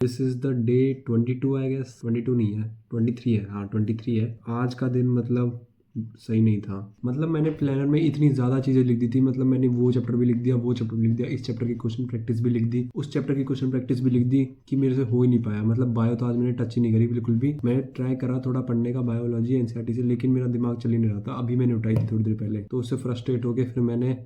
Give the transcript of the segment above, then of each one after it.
This is the day 22 I guess, 22 नहीं है 23 है, हाँ 23 है। आज का दिन मतलब सही नहीं था। मतलब मैंने प्लानर में इतनी ज़्यादा चीज़ें लिख दी थी, मतलब मैंने वो चैप्टर भी लिख दिया, वो चैप्टर भी लिख दिया, इस चैप्टर की क्वेश्चन प्रैक्टिस भी लिख दी, उस चैप्टर की क्वेश्चन प्रैक्टिस भी लिख दी, कि मेरे से हो ही नहीं पाया। मतलब बायो तो आज मैंने टच ही नहीं करी बिल्कुल भी। मैंने ट्राई करा थोड़ा पढ़ने का बायोलॉजी एनसीईआरटी से, लेकिन मेरा दिमाग चल ही नहीं रहा था। अभी मैंने उठाई थी थोड़ी देर पहले, तो उससे फ्रस्ट्रेट होकर फिर मैंने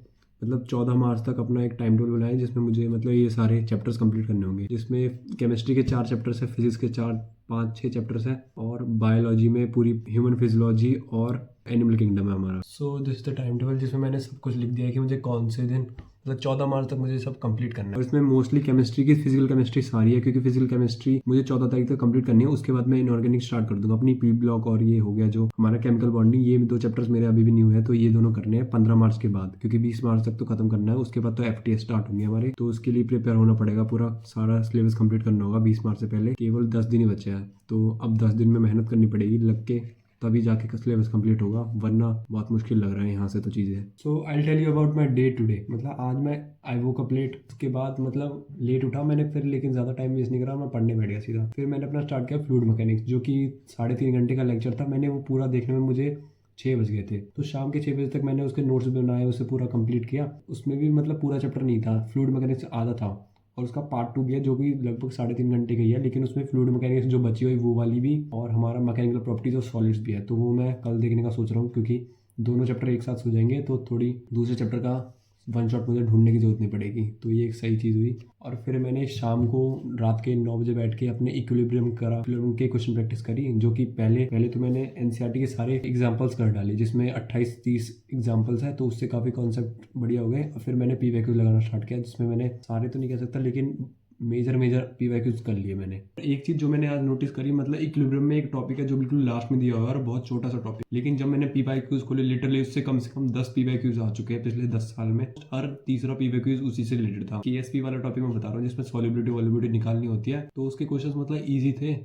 मतलब 14 मार्च तक अपना एक टाइम टेबल बनाया, जिसमें मुझे मतलब ये सारे चैप्टर्स कंप्लीट करने होंगे, जिसमें केमिस्ट्री के 4 चैप्टर्स है, फिजिक्स के 4 5 6 चैप्टर्स है, और बायोलॉजी में पूरी ह्यूमन फिजियोलॉजी और एनिमल किंगडम है हमारा। So this is the time table, जिसमें मैंने सब कुछ लिख दिया है कि मुझे कौन से दिन मतलब 14 मार्च तक मुझे सब कंप्लीट करना है। और इसमें मोस्टली केमिस्ट्री की फिजिकल केमिस्ट्री सारी है, क्योंकि फिजिकल केमिस्ट्री मुझे 14 तारीख तक कंप्लीट करनी है। उसके बाद मैं इनऑर्गेनिक स्टार्ट कर दूंगा अपनी पी ब्लॉक, और ये हो गया जो हमारा केमिकल बॉन्डिंग, ये 2 चैप्टर्स मेरे अभी भी न्यू है, तो ये दोनों करने हैं 15 मार्च के बाद, क्योंकि 20 मार्च तक तो खत्म करना है। उसके बाद तो एफटीएस स्टार्ट होंगे हमारे, तो उसके लिए प्रिपेयर होना पड़ेगा, पूरा सारा सिलेबस कंप्लीट करना होगा 20 मार्च से पहले। केवल 10 दिन ही बचे हैं, तो अब 10 दिन में मेहनत करनी पड़ेगी लग के, तभी जाके सिलेबस कंप्लीट होगा, वरना बहुत मुश्किल लग रहा है यहाँ से तो चीज़ें। So I tell you about my day to day. मतलब आज मैं आई वोक अप लेट, उसके बाद मतलब लेट उठा मैंने फिर, लेकिन ज़्यादा टाइम वेस्ट नहीं करा, मैं पढ़ने बैठ गया सीधा। फिर मैंने अपना स्टार्ट किया फ्लूइड मैकेनिक्स, जो कि 3.5 घंटे का लेक्चर था। मैंने वो पूरा देखने में मुझे 6 बज गए थे, तो शाम के 6 बजे तक मैंने उसके नोट्स बनाए, उसे पूरा कंप्लीट किया। उसमें भी मतलब पूरा चैप्टर नहीं था, फ्लूइड मैकेनिक्स आधा था, और उसका पार्ट 2 भी है, जो कि लगभग 3.5 घंटे का ही है, लेकिन उसमें फ्लूइड मैकेनिक्स जो बची हुई वो वाली भी, और हमारा मैकेनिकल प्रॉपर्टीज और सॉलिड्स भी है, तो वो मैं कल देखने का सोच रहा हूँ, क्योंकि दोनों चैप्टर एक साथ हो जाएंगे, तो थोड़ी दूसरे चैप्टर का वन शॉट मुझे ढूंढने की जरूरत नहीं पड़ेगी, तो ये एक सही चीज़ हुई। और फिर मैंने शाम को रात के 9 बजे बैठ के अपने इक्विलिब्रियम करा, इक्विलिब्रियम के क्वेश्चन प्रैक्टिस करी, जो कि पहले पहले तो मैंने एनसीईआरटी के सारे एग्जाम्पल्स कर डाले, जिसमें 28-30 एग्जाम्पल्स है, तो उससे काफ़ी कॉन्सेप्ट बढ़िया हो गए। और फिर मैंने पीवाईक्यू लगाना स्टार्ट किया, जिसमें मैंने सारे तो नहीं कह सकता, लेकिन मेजर पीवाईक्यूज कर लिए मैंने। एक चीज जो मैंने आज नोटिस करी, मतलब इक्विलिब्रियम में एक टॉपिक है जो बिल्कुल लास्ट में दिया हुआ है, और बहुत छोटा सा टॉपिक, लेकिन जब मैंने पीवाईक्यूज खोले, लिटरली उससे कम से कम 10 पीवाईक्यूज आ चुके हैं पिछले 10 साल में। हर तीसरा पीवाईक्यूज उसी से रिलेटेड था। केएसपी वाला टॉपिक मैं बता रहा हूँ, जिसमें सॉल्युबिलिटी वॉल्युबिलिटी निकालनी होती है, तो उसके क्वेश्चन मतलब ईजी थे,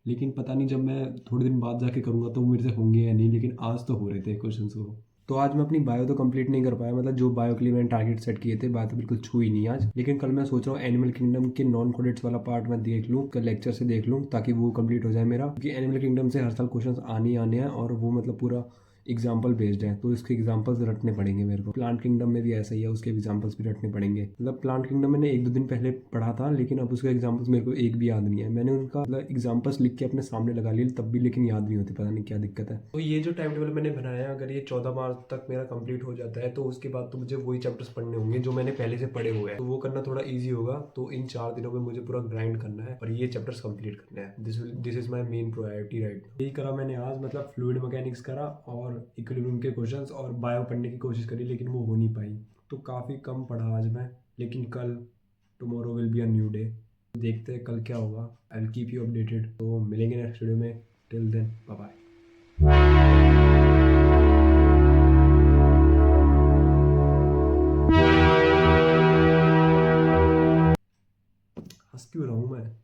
लेकिन पता नहीं जब मैं थोड़े दिन बाद जाके करूंगा तो मेरे से होंगे या नहीं, लेकिन आज तो हो रहे थे क्वेश्चन वो। तो आज मैं अपनी बायो तो कंप्लीट नहीं कर पाया, मतलब जो बायो के लिए मैंने टारगेट सेट किए थे, बायो तो बिल्कुल छू ही नहीं आज। लेकिन कल मैं सोच रहा हूँ एनिमल किंगडम के नॉन कोडेट्स वाला पार्ट मैं देख लूँ, कल लेक्चर से देख लूँ, ताकि वो कंप्लीट हो जाए मेरा, क्योंकि एनिमल किंगडम से हर साल क्वेश्चन आने ही आने हैं, और वो मतलब पूरा एग्जाम्पल बेस्ड है, तो इसके एग्जाम्पल्स रटने पड़ेंगे मेरे को। प्लांट किंगडम में भी ऐसा ही है, उसके एग्जाम्पल्स भी रटने पड़ेंगे। मतलब प्लांट किंगडम मैंने 1-2 दिन पहले पढ़ा था, लेकिन अब उसके एग्जाम्पल्स मेरे को एक भी याद नहीं है। मैंने उनका मतलब एग्जाम्पल्स लिख के अपने सामने लगा लिए, तब भी लेकिन याद नहीं होते, पता नहीं क्या दिक्कत है। तो ये जो टाइम टेबल मैंने बनाया है, अगर ये 14 मार्च तक मेरा कंप्लीट हो जाता है, तो उसके बाद तो मुझे वही चैप्टर्स पढ़ने होंगे जो मैंने पहले से पढ़े हुए हैं, तो वो करना थोड़ा ईजी होगा। तो इन 4 दिनों में मुझे पूरा ग्राइंड करना है और ये चैप्टर्स कंप्लीट करना है। This is my main priority right. यही करा मैंने आज, मतलब फ्लूइड मैकेनिक्स करा और इक्विलिब्रियम के क्वेश्चंस और बायो पढ़ने की कोशिश करी, लेकिन वो हो नहीं पाई, तो काफ़ी कम पढ़ा आज मैं। लेकिन कल tomorrow will be a new day, देखते हैं कल क्या होगा। I will keep you updated. तो मिलेंगे नेक्स्ट वीडियो में, टिल देन बाय बाय।